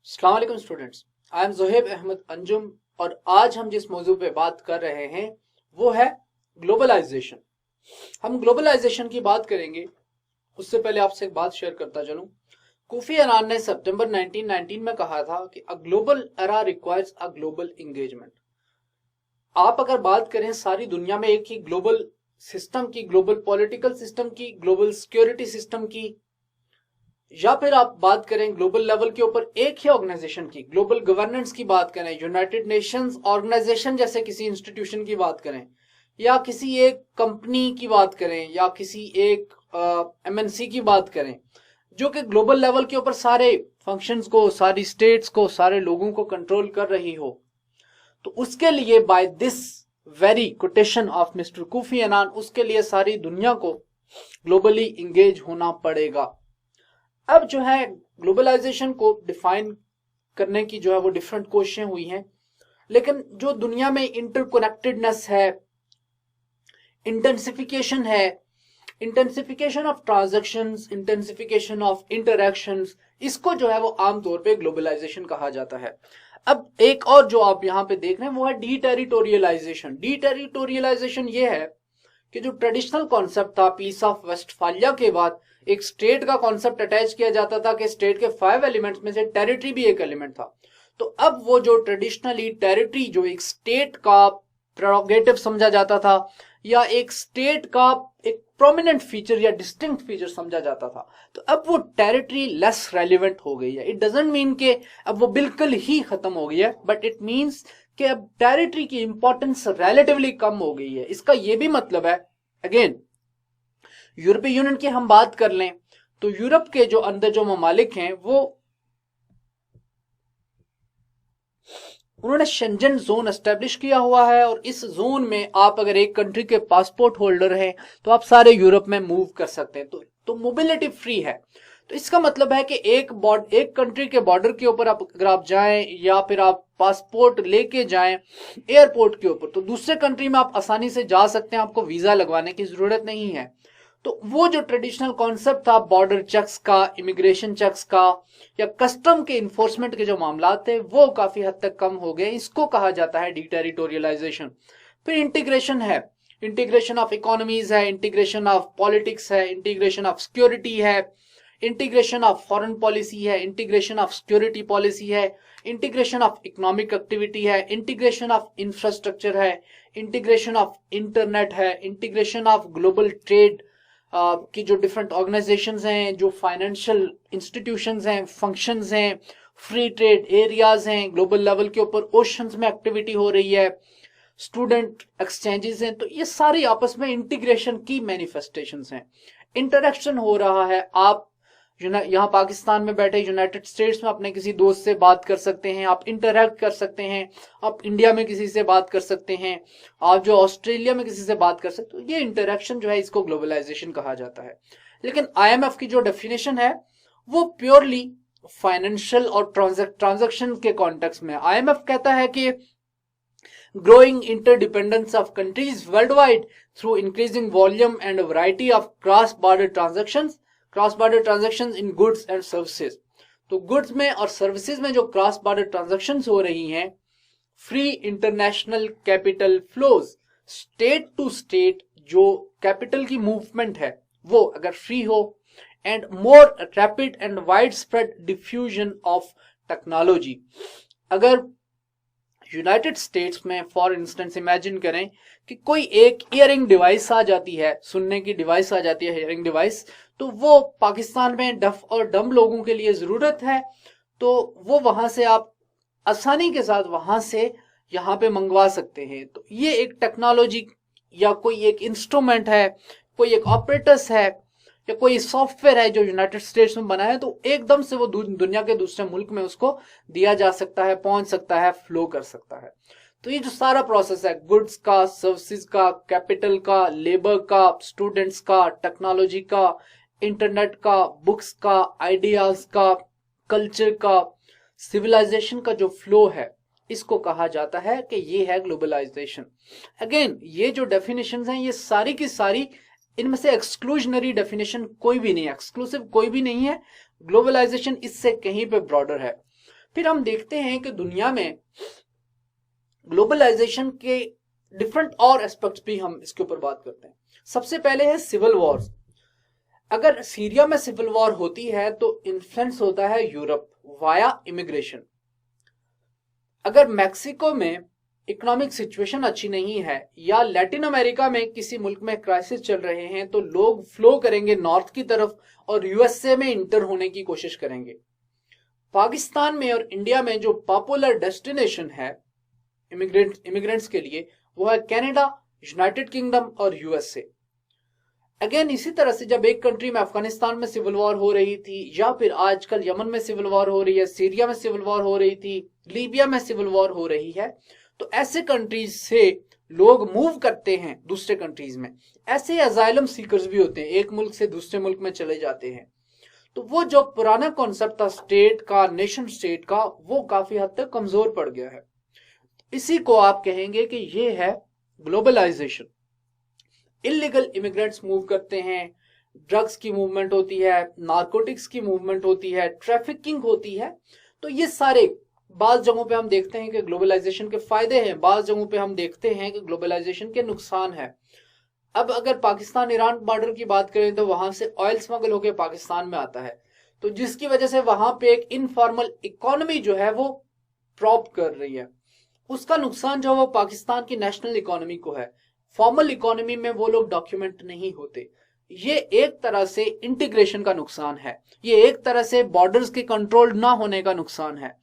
अस्सलाम वालेकुम students, I am Zohaib Ahmed Anjum और आज हम जिस मौजू पे बात कर रहे हैं वो है ग्लोबलाइजेशन। हम ग्लोबलाइजेशन की बात करेंगे उससे पहले आपसे एक बात शेयर करता चलूं। कोफी अनान ने सितंबर 1919 में कहा था कि a global era requires a global engagement. आप अगर बात करें सारी दुनिया में एक ही ग्लोबल सिस्टम की, ग्लोबल पॉलिटिकल सिस्टम की, ग्लोबल सिक्योरिटी सिस्टम की, या फिर आप बात करें ग्लोबल लेवल के ऊपर एक ही ऑर्गेनाइजेशन की, ग्लोबल गवर्नेंस की बात करें, यूनाइटेड नेशंस ऑर्गेनाइजेशन जैसे किसी इंस्टीट्यूशन की बात करें, या किसी एक कंपनी की बात करें, या किसी एक एमएनसी की बात करें, जो कि ग्लोबल लेवल के ऊपर सारे फंक्शंस को, सारी स्टेट्स को, सारे लोगों को कंट्रोल कर रही हो, तो उसके लिए by this very quotation of Mister Kofi Annan, उसके लिए सारी दुनिया को ग्लोबली इंगेज होना पड़ेगा। अब जो है ग्लोबलाइजेशन को डिफाइन करने की जो है वो डिफरेंट कोशिशें हुई हैं, लेकिन जो दुनिया में इंटरकनेक्टेडनेस है, इंटेंसिफिकेशन है, intensification of transactions, intensification of interactions, इसको जो है वो आमतौर पे ग्लोबलाइजेशन कहा जाता है। अब एक और जो आप यहां पे देख रहे हैं वो है डीटेरिटोरियलाइजेशन। डीटेरिटोरियलाइजेशन ये है कि जो ट्रेडिशनल कॉन्सेप्ट था पीस ऑफ वेस्टफालिया के बाद, एक स्टेट का कॉन्सेप्ट अटैच किया जाता था कि स्टेट के 5 एलिमेंट्स में से टेरिटरी भी एक एलिमेंट था। तो अब वो जो ट्रेडिशनली टेरिटरी जो एक स्टेट का प्रेरोगेटिव समझा जाता था, या एक स्टेट का एक प्रोमिनेंट फीचर या डिस्टिंक्ट फीचर समझा जाता था, तो अब वो टेरिटरी लेस रेलिवेंट हो गई है। इट डजंट मीन के अब वो बिल्कुल ही खत्म हो गई है, बट इट मीन्स कि अब टेरिटरी की इंपॉर्टेंस रिलेटिवली कम हो गई है। इसका ये भी मतलब है, अगेन यूरोपीय यूनियन की हम बात कर लें तो यूरोप के जो अंदर जो ममालिक हैं वो उन्होंने शेंजन जोन एस्टेब्लिश किया हुआ है, और इस जोन में आप अगर एक कंट्री के पासपोर्ट होल्डर हैं तो आप सारे यूरोप में मूव कर सकते हैं। तो मोबिलिटी फ्री है। तो इसका मतलब है कि एक कंट्री के बॉर्डर के ऊपर अगर आप जाएं, या फिर आप पासपोर्ट लेके जाएं एयरपोर्ट के ऊपर, तो दूसरे कंट्री में आप आसानी से जा सकते हैं, आपको वीजा लगवाने की जरूरत नहीं है। तो वो जो ट्रेडिशनल कॉन्सेप्ट था बॉर्डर चेक्स का, इमिग्रेशन चेक्स का, या कस्टम के इन्फोर्समेंट के जो मामला थे वो काफी हद तक कम हो गए। इसको कहा जाता है डीटेरिटोरियलाइजेशन। फिर इंटीग्रेशन है, इंटीग्रेशन ऑफ इकोनॉमीज है, इंटीग्रेशन ऑफ पॉलिटिक्स है, इंटीग्रेशन ऑफ सिक्योरिटी है, इंटीग्रेशन ऑफ फॉरेन पॉलिसी है, इंटीग्रेशन ऑफ सिक्योरिटी पॉलिसी है, इंटीग्रेशन ऑफ इकोनॉमिक एक्टिविटी है, इंटीग्रेशन ऑफ इंफ्रास्ट्रक्चर है, इंटीग्रेशन ऑफ इंटरनेट है, इंटीग्रेशन ऑफ ग्लोबल ट्रेड की जो डिफरेंट ऑर्गेनाइजेशंस हैं, जो फाइनेंशियल इंस्टीट्यूशंस हैं, फंक्शंस हैं, फ्री ट्रेड एरियाज हैं, ग्लोबल लेवल के ऊपर ओशंस में एक्टिविटी हो रही है, स्टूडेंट एक्सचेंजेस हैं, तो ये सारी आपस में इंटीग्रेशन की मैनिफेस्टेशंस हैं। इंटरेक्शन हो रहा है, आप यहाँ पाकिस्तान में बैठे यूनाइटेड स्टेट्स में अपने किसी दोस्त से बात कर सकते हैं, आप इंटरेक्ट कर सकते हैं, आप इंडिया में किसी से बात कर सकते हैं, आप जो ऑस्ट्रेलिया में किसी से बात कर सकते हो। ये इंटरेक्शन जो है इसको ग्लोबलाइजेशन कहा जाता है। लेकिन आईएमएफ की जो डेफिनेशन है वो प्योरली फाइनेंशियल और ट्रांजैक्शन के कॉन्टेक्स्ट में। आईएमएफ कहता है कि growing interdependence of countries worldwide through increasing volume and a variety of cross-border transactions in goods and services। तो गुड्स में और सर्विसेज में जो क्रॉस बॉर्डर ट्रांजैक्शंस हो रही हैं, free international capital flows, state to state जो कैपिटल की मूवमेंट है वो अगर फ्री हो, and more rapid and wide spread diffusion of technology. अगर यूनाइटेड स्टेट्स में फॉर इंस्टेंस इमेजिन करें कि कोई एक हियरिंग डिवाइस आ जाती है, सुनने की डिवाइस आ जाती है, हियरिंग डिवाइस, तो वो पाकिस्तान में डफ और डम लोगों के लिए जरूरत है, तो वो वहां से आप आसानी के साथ वहां से यहाँ पे मंगवा सकते हैं। तो ये एक टेक्नोलॉजी या कोई एक इंस्ट्रूमेंट है, कोई एक ऑपरेटर्स है, या कोई सॉफ्टवेयर है जो यूनाइटेड स्टेट्स में बना है, तो एकदम से वो दुनिया के दूसरे मुल्क में उसको दिया जा सकता है, पहुंच सकता है, फ्लो कर सकता है। तो ये जो सारा प्रोसेस है गुड्स का, सर्विसेज का, कैपिटल का, लेबर का, स्टूडेंट्स का, टेक्नोलॉजी का, इंटरनेट का, बुक्स का, आइडियाज का, कल्चर का, सिविलाइजेशन का जो फ्लो है, इसको कहा जाता है कि ये है ग्लोबलाइजेशन। अगेन ये जो डेफिनेशंस हैं ये सारी की सारी, इनमें से एक्सक्लूजनरी डेफिनेशन कोई भी नहीं है, एक्सक्लूसिव कोई भी नहीं है। ग्लोबलाइजेशन इससे कहीं पे ब्रॉडर है। फिर हम देखते हैं कि दुनिया में ग्लोबलाइजेशन के डिफरेंट और एस्पेक्ट्स भी हम इसके ऊपर बात करते हैं। सबसे पहले है सिविल वॉर्स। अगर सीरिया में सिविल वॉर होती है तो इन्फ्लुएंस होता है यूरोप वाया इमिग्रेशन। अगर मैक्सिको में इकोनॉमिक सिचुएशन अच्छी नहीं है या लैटिन अमेरिका में किसी मुल्क में क्राइसिस चल रहे हैं तो लोग फ्लो करेंगे नॉर्थ की तरफ और यूएसए में इंटर होने की कोशिश करेंगे। पाकिस्तान में और इंडिया में जो पॉपुलर डेस्टिनेशन है इमिग्रेंट्स के लिए वो है कनाडा, यूनाइटेड किंगडम और यूएसए। अगेन इसी तरह से जब एक कंट्री में अफगानिस्तान में सिविल वॉर हो रही थी या फिर आजकल यमन में सिविल वॉर हो रही है, सीरिया में सिविल वॉर हो रही थी, लीबिया में सिविल वॉर हो रही है, तो ऐसे कंट्रीज से लोग मूव करते हैं दूसरे कंट्रीज में। ऐसे अजाइलम सीकर्स भी होते हैं, एक मुल्क से दूसरे मुल्क में चले जाते हैं। तो वो जो पुराना कॉन्सेप्ट था स्टेट का, नेशन स्टेट का, वो काफी हद तक कमजोर पड़ गया है। इसी को आप कहेंगे कि ये है ग्लोबलाइजेशन। इलीगल इमिग्रेंट्स मूव करते हैं, ड्रग्स की मूवमेंट होती है, नारकोटिक्स की मूवमेंट होती है, ट्रैफिकिंग होती है। तो ये सारे बाज जगहों पे हम देखते हैं कि ग्लोबलाइजेशन के फायदे हैं, बाज जगहों पे हम देखते हैं कि ग्लोबलाइजेशन के नुकसान है। अब अगर पाकिस्तान ईरान बॉर्डर की बात करें तो वहां से ऑयल स्मगल होकर पाकिस्तान में आता है, तो जिसकी वजह से वहां पे एक इनफॉर्मल इकोनॉमी जो है वो प्रॉप कर रही है। उसका नुकसान जो है वो पाकिस्तान की नेशनल इकोनॉमी को है। फॉर्मल इकोनॉमी में वो लोग डॉक्यूमेंट नहीं होते। ये एक तरह से इंटीग्रेशन का नुकसान है, ये एक तरह से बॉर्डर्स के कंट्रोल ना होने का नुकसान है।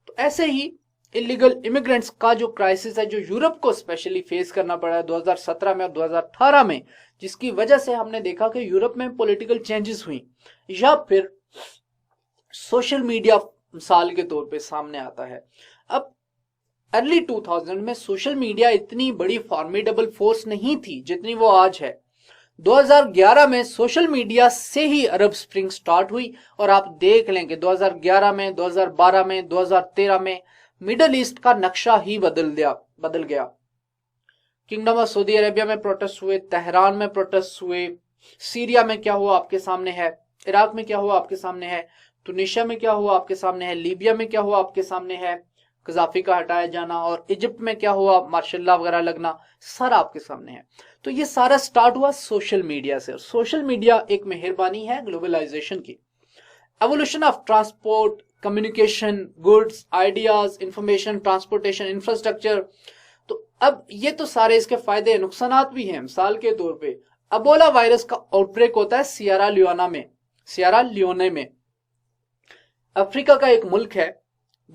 तो ऐसे ही इलीगल इमिग्रेंट्स का जो क्राइसिस है, जो यूरोप को स्पेशली फेस करना पड़ा है 2017 में और 2018 में, जिसकी वजह से हमने देखा कि यूरोप में पॉलिटिकल चेंजेस हुई, या फिर सोशल मीडिया मिसाल के तौर पे सामने आता है। अब अर्ली 2000 में सोशल मीडिया इतनी बड़ी फॉर्मिडेबल फोर्स नहीं थी जितनी वो आज है। 2011 में सोशल मीडिया से ही अरब स्प्रिंग स्टार्ट हुई और आप देख लें कि 2011 में, 2012 में, 2013 में मिडल ईस्ट का नक्शा ही बदल गया। किंगडम ऑफ सऊदी अरेबिया में प्रोटेस्ट हुए, तेहरान में प्रोटेस्ट हुए, सीरिया में क्या हुआ आपके सामने है, इराक में क्या हुआ आपके सामने है, तुनिशिया में क्या हुआ आपके सामने है, लीबिया में क्या हुआ आपके सामने है, कजाफी का हटाया जाना, और इजिप्ट में क्या हुआ, मार्शल लॉ वगैरह लगना, सारा आपके सामने है। तो ये सारा स्टार्ट हुआ सोशल मीडिया से। सोशल मीडिया एक मेहरबानी है ग्लोबलाइजेशन की। Evolution of transport, communication, goods, ideas, information, transportation, infrastructure. तो अब ये तो सारे इसके फायदे हैं, नुकसानात भी हैं। मिसाल के तौर पे अबोला वायरस का आउटब्रेक होता है सियरा लियोने में, अफ्रीका का एक मुल्क है।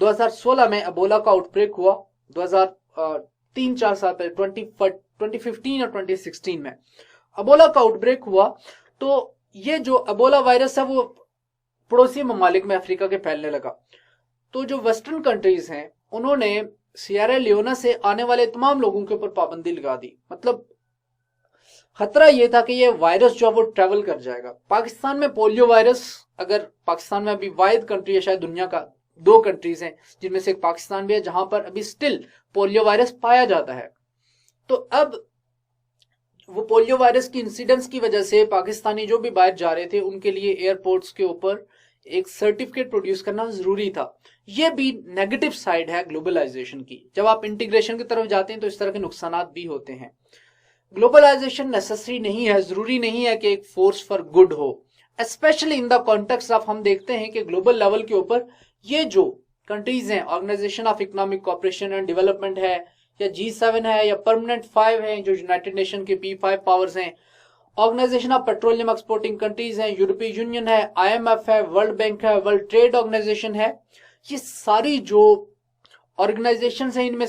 2016 में अबोला का आउटब्रेक हुआ, 3-4 साल पहले 2015 और 2016 में अबोला का आउटब्रेक हुआ। तो ये जो अबोला वायरस है वो पड़ोसी ममालिक में अफ्रीका के फैलने लगा। तो जो वेस्टर्न कंट्रीज हैं उन्होंने सियरा लियोना से आने वाले तमाम लोगों के ऊपर पाबंदी लगा दी। मतलब खतरा यह था कि ये वायरस जो है वो ट्रेवल कर जाएगा। पाकिस्तान में पोलियो वायरस, अगर पाकिस्तान में अभी वाहिद कंट्री है शायद दुनिया का, 2 कंट्रीज हैं जिनमें से एक पाकिस्तान भी है जहां पर अभी स्टिल पोलियो वायरस पाया जाता है। तो अब वो पोलियो वायरस की इंसिडेंस की वजह से पाकिस्तानी जो भी बाहर जा रहे थे उनके लिए एयरपोर्ट्स के ऊपर एक सर्टिफिकेट प्रोड्यूस करना जरूरी था। ये भी नेगेटिव साइड है ग्लोबलाइजेशन की। जब आप इंटीग्रेशन की तरफ जाते हैं तो इस तरह के नुकसान भी होते हैं। ग्लोबलाइजेशन नेसेसरी नहीं है, जरूरी नहीं है कि एक फोर्स फॉर गुड हो, specially in the context of हम देखते हैं कि ग्लोबल लेवल के ऊपर ये जो कंट्रीज हैं, organisation of economic cooperation and development है, या G7 है, या परमानेंट 5 है जो यूनाइटेड नेशन के P5 पावर्स हैं, organisation of petroleum exporting countries हैं, यूरोपीय यूनियन है, IMF है, वर्ल्ड बैंक है, वर्ल्ड ट्रेड ऑर्गेनाइजेशन है, ये सारी जो ऑर्गेनाइजेशन हैं इनमें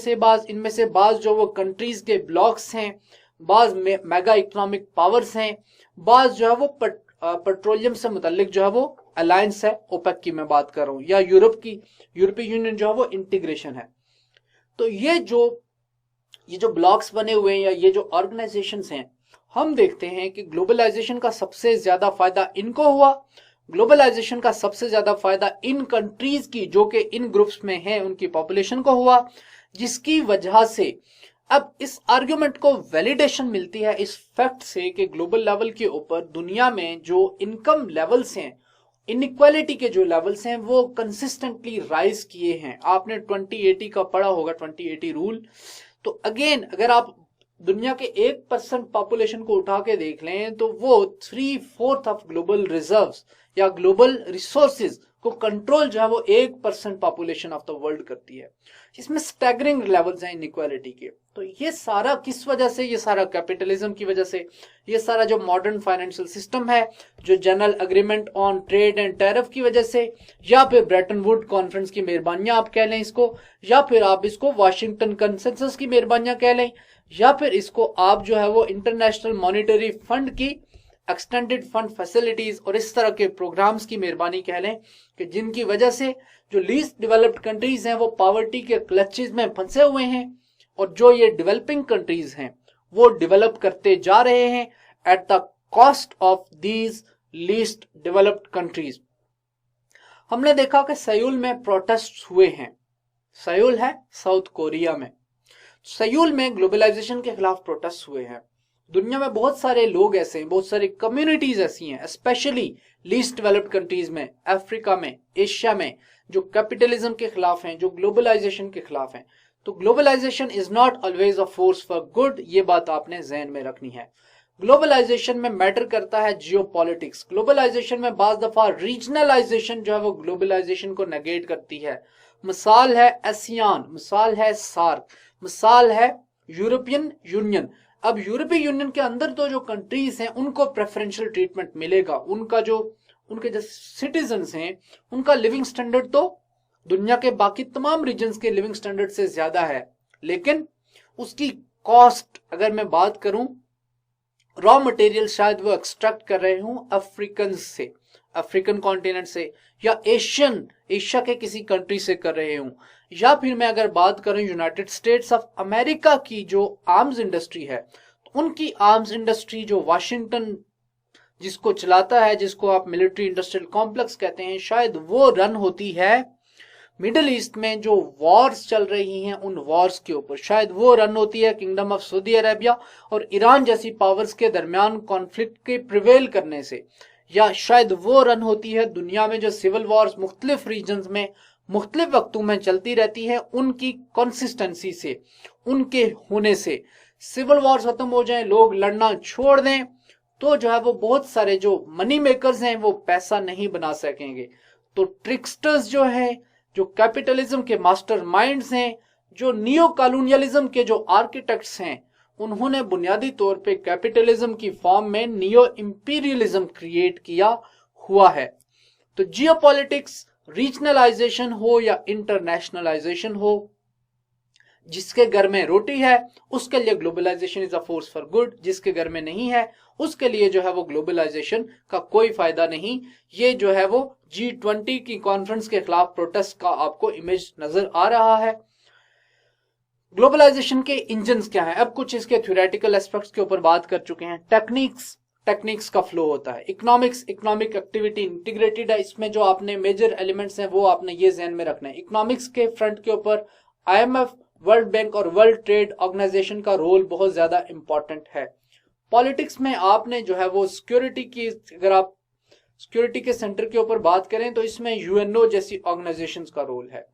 से बाज जो वो कंट्रीज के ब्लॉक्स हैं, बाज मेगा इकोनॉमिक पावर्स हैं, बाज जो है वो पेट्रोलियम से मुतालिक जो है वो अलायंस है, ओपेक की मैं बात कर रहा हूं, या यूरोपीय यूनियन जो है वो इंटीग्रेशन है। तो ये जो ब्लॉक्स बने हुए हैं या ये जो ऑर्गेनाइजेशंस हैं, हम देखते हैं कि ग्लोबलाइजेशन का सबसे ज्यादा फायदा इनको हुआ। ग्लोबलाइजेशन का सबसे ज्यादा फायदा इन कंट्रीज की जो कि इन ग्रुप्स में हैं उनकी पॉपुलेशन को हुआ, जिसकी वजह से अब इस आर्ग्यूमेंट को वैलिडेशन मिलती है इस फैक्ट से कि ग्लोबल लेवल के ऊपर दुनिया में जो इनकम लेवल्स हैं इनइक्वालिटी के जो लेवल्स हैं वो कंसिस्टेंटली राइज किए हैं। आपने 2080 का पढ़ा होगा, 2080 रूल। तो अगेन अगर आप दुनिया के 1% पॉपुलेशन को उठा के देख लें तो वो 3/4 ऑफ ग्लोबल रिजर्व्स या ग्लोबल रिसोर्सेज को कंट्रोल जो है वो 1% पॉपुलेशन ऑफ द वर्ल्ड करती है। इसमें स्टैगरिंग लेवल्स हैं इनइक्वालिटी के। तो ये सारा किस वजह से? ये सारा कैपिटलिज्म की वजह से। ये सारा जो मॉडर्न फाइनेंशियल सिस्टम है, जो general agreement on trade and tariff की वजह से, या फिर ब्रेटन वुड कॉन्फ्रेंस की मेहरबानियां आप कह लें इसको, या फिर आप इसको वाशिंगटन कंसेंसस की मेहरबानियां कह लें, या फिर इसको आप जो है वो इंटरनेशनल मॉनिटरी फंड की एक्सटेंडेड फंड फैसिलिटीज और इस तरह के प्रोग्राम्स की मेहरबानी कह लें, कि जिनकी वजह से जो लीस्ट डेवलप्ड कंट्रीज हैं वो पॉवर्टी के क्लचेस में फंसे हुए हैं, और जो ये डेवलपिंग कंट्रीज हैं वो डेवलप करते जा रहे हैं at the cost of these least developed countries. हमने देखा कि सयूल में प्रोटेस्ट हुए हैं। सयूल है साउथ कोरिया में। सयूल में ग्लोबलाइजेशन के खिलाफ प्रोटेस्ट हुए हैं। दुनिया में बहुत सारे लोग ऐसे हैं, बहुत सारी कम्युनिटीज ऐसी हैं, स्पेशली लीस्ट डेवलप्ड कंट्रीज में, अफ्रीका में, एशिया में, जो कैपिटलिज्म के खिलाफ हैं, जो ग्लोबलाइजेशन के खिलाफ हैं। तो globalisation is not always a force for good, ये बात आपने ज़हन में रखनी है। ग्लोबलाइजेशन में मैटर करता है जियोपॉलिटिक्स। ग्लोबलाइजेशन में बाज दफा रीजनलाइजेशन जो है वो ग्लोबलाइजेशन को नेगेट करती है। मिसाल है एसियान, मिसाल है सार्क, मिसाल है यूरोपियन यूनियन। अब यूरोपीय यूनियन के अंदर तो जो कंट्रीज हैं उनको प्रेफरेंशियल ट्रीटमेंट मिलेगा, उनके जो सिटीजन्स हैं उनका लिविंग स्टैंडर्ड तो दुनिया के बाकी तमाम रीजन्स के लिविंग स्टैंडर्ड से ज्यादा है, लेकिन उसकी कॉस्ट अगर मैं बात करूं, रॉ मटेरियल शायद वो एक्सट्रैक्ट कर रहे हूं अफ्रीकन से, अफ्रीकन कॉन्टिनेंट से, या एशिया के किसी कंट्री से कर रहे हूं, या फिर मैं अगर बात करूं यूनाइटेड स्टेट्स ऑफ अमेरिका की जो आर्म्स इंडस्ट्री है, तो उनकी आर्म्स इंडस्ट्री जो वाशिंगटन जिसको चलाता है, जिसको आप मिलिट्री इंडस्ट्रियल कॉम्प्लेक्स कहते हैं, शायद वो रन होती है मिडिल ईस्ट में जो वॉर्स चल रही हैं उन वॉर्स के ऊपर, शायद वो रन होती है किंगडम ऑफ सऊदी अरेबिया और ईरान जैसी पावर्स के दरमियान कॉन्फ्लिक्ट के प्रिवेल करने से, या शायद वो रन होती है दुनिया में जो सिविल वॉर्स मुख्तलिफ रीजन्स में मुख्तलिफ वक्तों में चलती रहती है, उनकी कंसिस्टेंसी से, उनके होने से। सिविल वॉर्स खत्म हो जाए, लोग लड़ना छोड़ दें, तो जो है वो बहुत सारे जो मनी मेकर्स हैं वो पैसा नहीं बना सकेंगे। तो ट्रिक्स्टर्स जो है, जो कैपिटलिज्म के मास्टर माइंड्स हैं, जो नियो कॉलोनियलिज्म के जो आर्किटेक्ट्स हैं, उन्होंने बुनियादी तौर पे कैपिटलिज्म की फॉर्म में नियो इंपीरियलिज्म क्रिएट किया हुआ है। तो जियोपॉलिटिक्स, रीजनलाइजेशन हो या इंटरनेशनलाइजेशन हो, जिसके घर में रोटी है उसके लिए globalisation is a force for good, जिसके घर में नहीं है उसके लिए जो है वो ग्लोबलाइजेशन का कोई फायदा नहीं। ये जो है वो G20 की कॉन्फ्रेंस के खिलाफ प्रोटेस्ट का आपको इमेज नजर आ रहा है। ग्लोबलाइजेशन के इंजन्स क्या है? अब कुछ इसके थ्योरेटिकल एस्पेक्ट्स के ऊपर बात कर चुके हैं। टेक्निक्स का फ्लो होता है। इकोनॉमिक एक्टिविटी इंटीग्रेटेड है। इसमें जो आपने मेजर एलिमेंट्स हैं वो आपने ये ध्यान में रखना है। इकोनॉमिक्स के फ्रंट के ऊपर IMF, वर्ल्ड बैंक और वर्ल्ड ट्रेड ऑर्गेनाइजेशन का रोल बहुत ज्यादा इंपॉर्टेंट है। पॉलिटिक्स में आपने जो है वो सिक्योरिटी की, अगर आप सिक्योरिटी के सेंटर के ऊपर बात करें तो इसमें UNO जैसी ऑर्गेनाइजेशंस का रोल है,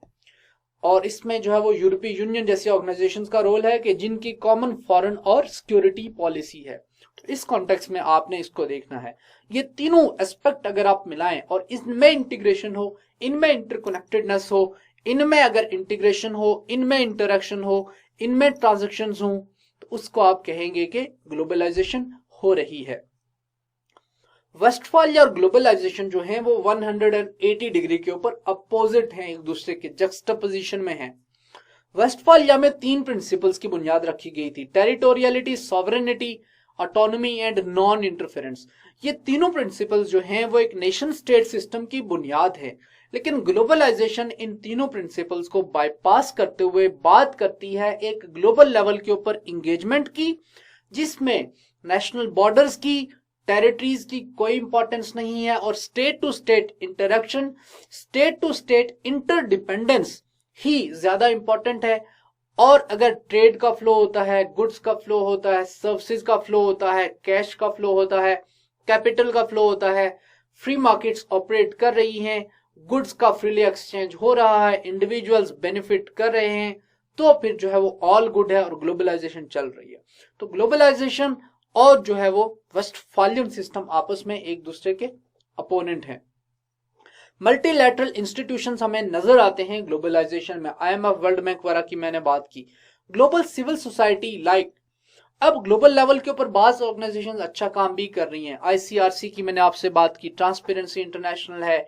और इसमें जो है वो यूरोपीय यूनियन जैसी ऑर्गेनाइजेशंस का रोल है कि जिनकी कॉमन फॉरेन और सिक्योरिटी पॉलिसी है। तो इस कॉन्टेक्स्ट में आपने इसको देखना है। ये तीनों एस्पेक्ट अगर आप मिलाएं और इनमें इंटीग्रेशन हो, इनमें इंटरकनेक्टेडनेस हो, इनमें अगर इंटीग्रेशन हो, इनमें इंटरेक्शन हो, इनमें ट्रांजैक्शंस हो, तो उसको आप कहेंगे कि ग्लोबलाइजेशन हो रही है। वेस्टफालिया और ग्लोबलाइजेशन जो है वो 180 डिग्री के ऊपर अपोजिट हैं, एक दूसरे के जक्सटापोजिशन में हैं। वेस्टफालिया में 3 प्रिंसिपल्स की बुनियाद रखी गई थी: territoriality, sovereignty, autonomy and non interference. ये तीनों प्रिंसिपल्स जो हैं वो एक नेशन स्टेट सिस्टम की बुनियाद है। लेकिन ग्लोबलाइजेशन इन तीनों प्रिंसिपल्स को बाईपास करते हुए बात करती है एक ग्लोबल लेवल के ऊपर इंगेजमेंट की, जिसमें नेशनल बॉर्डर्स की, टेरिटरीज की कोई इंपॉर्टेंस नहीं है, और state to state interaction, state to state interdependence ही ज्यादा इंपॉर्टेंट है। और अगर ट्रेड का फ्लो होता है, गुड्स का फ्लो होता है, सर्विसेज का फ्लो होता है, कैश का फ्लो होता है, कैपिटल का फ्लो होता है, फ्री मार्केट्स ऑपरेट कर रही हैं, गुड्स का फ्रीली एक्सचेंज हो रहा है, इंडिविजुअल्स बेनिफिट कर रहे हैं, तो फिर जो है वो ऑल गुड है और ग्लोबलाइजेशन चल रही है। तो ग्लोबलाइजेशन और जो है वो वेस्टफालियन सिस्टम आपस में एक दूसरे के अपोनेंट हैं। मल्टीलैटरल इंस्टीट्यूशंस हमें नजर आते हैं ग्लोबलाइजेशन में, IMF, वर्ल्ड बैंक वगैरह की मैंने बात की। ग्लोबल सिविल सोसाइटी लाइक, अब ग्लोबल लेवल के ऊपर बाज ऑर्गेनाइजेशन अच्छा काम भी कर रही हैं। ICRC की मैंने आपसे बात की, ट्रांसपेरेंसी इंटरनेशनल है,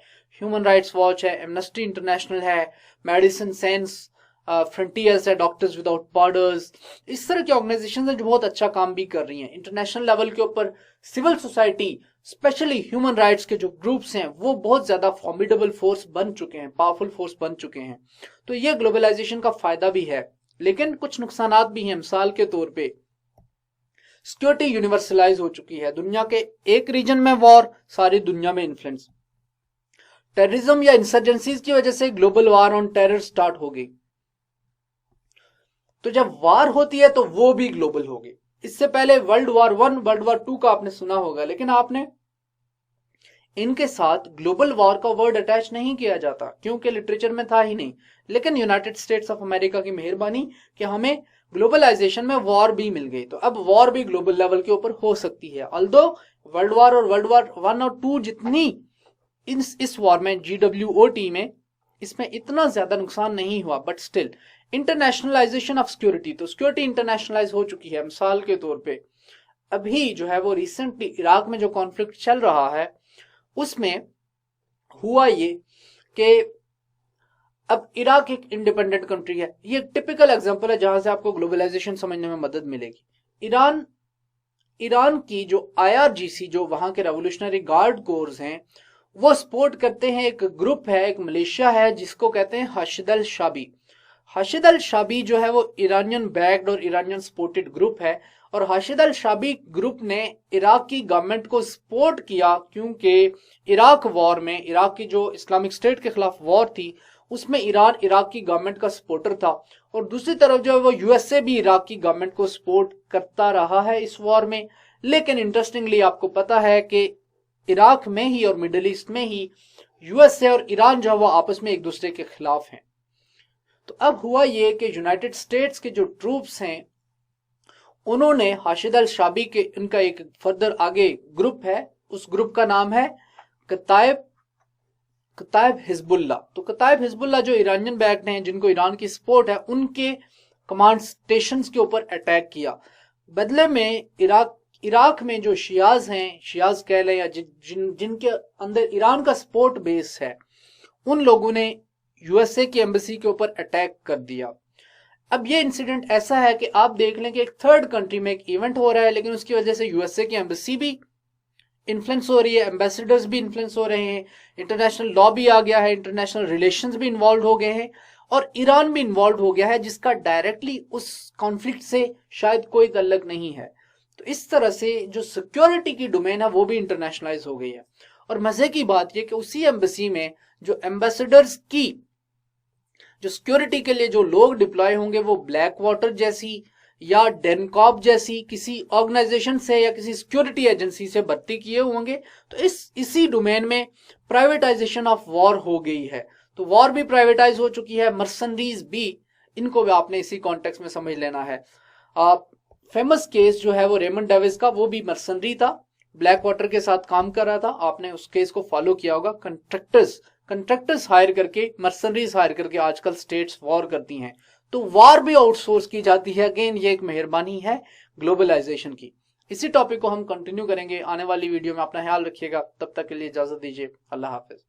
ह्यूमन राइट्स वॉच है, एमनेस्टी इंटरनेशनल है, मेडिसिन सेंस फ्रंटियर्स है, डॉक्टर्स विदाउट बॉर्डर्स, इस तरह की ऑर्गेनाइजेशन है जो बहुत अच्छा काम भी कर रही हैं। इंटरनेशनल लेवल के ऊपर civil society, specially human rights के जो ग्रुप्स हैं वो बहुत ज्यादा फॉर्मिडेबल फोर्स बन चुके हैं, पावरफुल फोर्स बन चुके हैं। तो ये ग्लोबलाइजेशन का फायदा भी है, लेकिन कुछ नुकसानात भी हैं। मिसाल के तौर पे सिक्योरिटी यूनिवर्सलाइज हो चुकी है, दुनिया के एक रीजन में वॉर, सारी दुनिया में इन्फ्लुएंस। टेररिज्म या इंसर्जेंसीज की वजह से global war on terror start हो गई। तो जब वार होती है तो वो भी ग्लोबल होगी। इससे पहले वर्ल्ड वार 1, वर्ल्ड वार 2 का आपने सुना होगा, लेकिन आपने इनके साथ ग्लोबल वॉर का वर्ड अटैच नहीं किया जाता क्योंकि लिटरेचर में था ही नहीं। लेकिन यूनाइटेड स्टेट्स ऑफ अमेरिका की मेहरबानी कि हमें ग्लोबलाइजेशन में वॉर भी मिल गई, तो अब वॉर भी ग्लोबल लेवल के ऊपर हो सकती है। ऑल्दो वर्ल्ड वार और वर्ल्ड वार 1 और 2 जितनी इस वॉर में GWOT में इसमें इतना ज्यादा नुकसान नहीं हुआ, but still internationalisation of security, तो सिक्योरिटी इंटरनेशनलाइज हो चुकी है। मिसाल के तौर पे अभी जो है वो रिसेंटली इराक में जो कॉन्फ्लिक्ट चल रहा है उसमें हुआ ये कि अब इराक एक इंडिपेंडेंट कंट्री है। ये टिपिकल एग्जांपल है जहां से आपको ग्लोबलाइजेशन समझने में मदद मिलेगी। ईरान की जो IRGC, जो वहां के रेवोल्यूशनरी गार्ड कोर्स हैं, वो सपोर्ट करते हैं एक ग्रुप है, एक मलेशिया है जिसको कहते हैं हाशिद अल शाबी। हाशिद अल शाबी जो है वो ईरानियन बैक्ड और ईरानियन सपोर्टेड ग्रुप है, और हाशिद अल शाबी ग्रुप ने इराक की गवर्नमेंट को सपोर्ट किया क्योंकि इराक वॉर में, इराक की जो इस्लामिक स्टेट के खिलाफ वॉर थी उसमें ईरान इराक की गवर्नमेंट का सपोर्टर था, और दूसरी तरफ जो है वो USA भी इराक की गवर्नमेंट को सपोर्ट करता रहा है इस वॉर में। लेकिन इंटरेस्टिंगली आपको पता है कि इराक में ही और मिडिल ईस्ट में ही USA और ईरान जो है वो आपस में एक दूसरे के खिलाफ हैं। तो अब हुआ ये कि यूनाइटेड स्टेट्स के जो ट्रूप्स हैं उन्होंने हाशिद अल शाबी के, उनका एक फर्दर आगे ग्रुप है, उस ग्रुप का नाम है कताइब हिजबुल्ला। तो कताइब हिजबुल्ला जो ईरानियन बैक्ड हैं, जिनको ईरान की सपोर्ट है, उनके कमांड स्टेशंस के ऊपर अटैक किया। बदले में इराक में जो शियाज हैं, शियाज कह लें या जिनके अंदर ईरान का सपोर्ट बेस है, उन लोगों ने USA की एम्बेसी के ऊपर अटैक कर दिया। अब ये इंसिडेंट ऐसा है कि आप देख लें कि एक थर्ड कंट्री में एक इवेंट हो रहा है, लेकिन उसकी वजह से USA की एम्बेसी भी इन्फ्लुएंस हो रही है, एम्बेसडर्स भी इन्फ्लुएंस हो रहे हैं, इंटरनेशनल लॉ भी आ गया है, इंटरनेशनल रिलेशंस भी इन्वॉल्व हो गए हैं, और ईरान भी इन्वॉल्व हो गया है जिसका डायरेक्टली उस कॉन्फ्लिक्ट से शायद कोई ताल्लुक नहीं है। तो इस तरह से जो सिक्योरिटी की डोमेन है वो भी इंटरनेशनलाइज हो गई है। और मजे की बात यह कि उसी एम्बेसी में जो एम्बेसडर्स की जो सिक्योरिटी के लिए जो लोग डिप्लॉय होंगे वो ब्लैक वाटर जैसी या डेनकॉप जैसी किसी ऑर्गेनाइजेशन से या किसी सिक्योरिटी एजेंसी से भर्ती किए होंगे। तो इसी डोमेन में प्राइवेटाइजेशन ऑफ वॉर हो गई है। तो वॉर भी प्राइवेटाइज हो चुकी है, मर्सनरीज भी, इनको भी आपने इसी कॉन्टेक्स्ट में समझ लेना है। फेमस केस जो है वो रेमंड डेविस का, वो भी मर्सनरी था, ब्लैक वाटर के साथ काम कर रहा था, आपने उस केस को फॉलो किया होगा। कंट्रैक्टर्स हायर करके, मर्सनरीज हायर करके आजकल स्टेट्स वॉर करती हैं, तो वॉर भी आउटसोर्स की जाती है। अगेन ये एक मेहरबानी है ग्लोबलाइजेशन की। इसी टॉपिक को हम कंटिन्यू करेंगे आने वाली वीडियो में। अपना ख्याल रखिएगा, तब तक के लिए इजाजत दीजिए, अल्लाह हाफिज।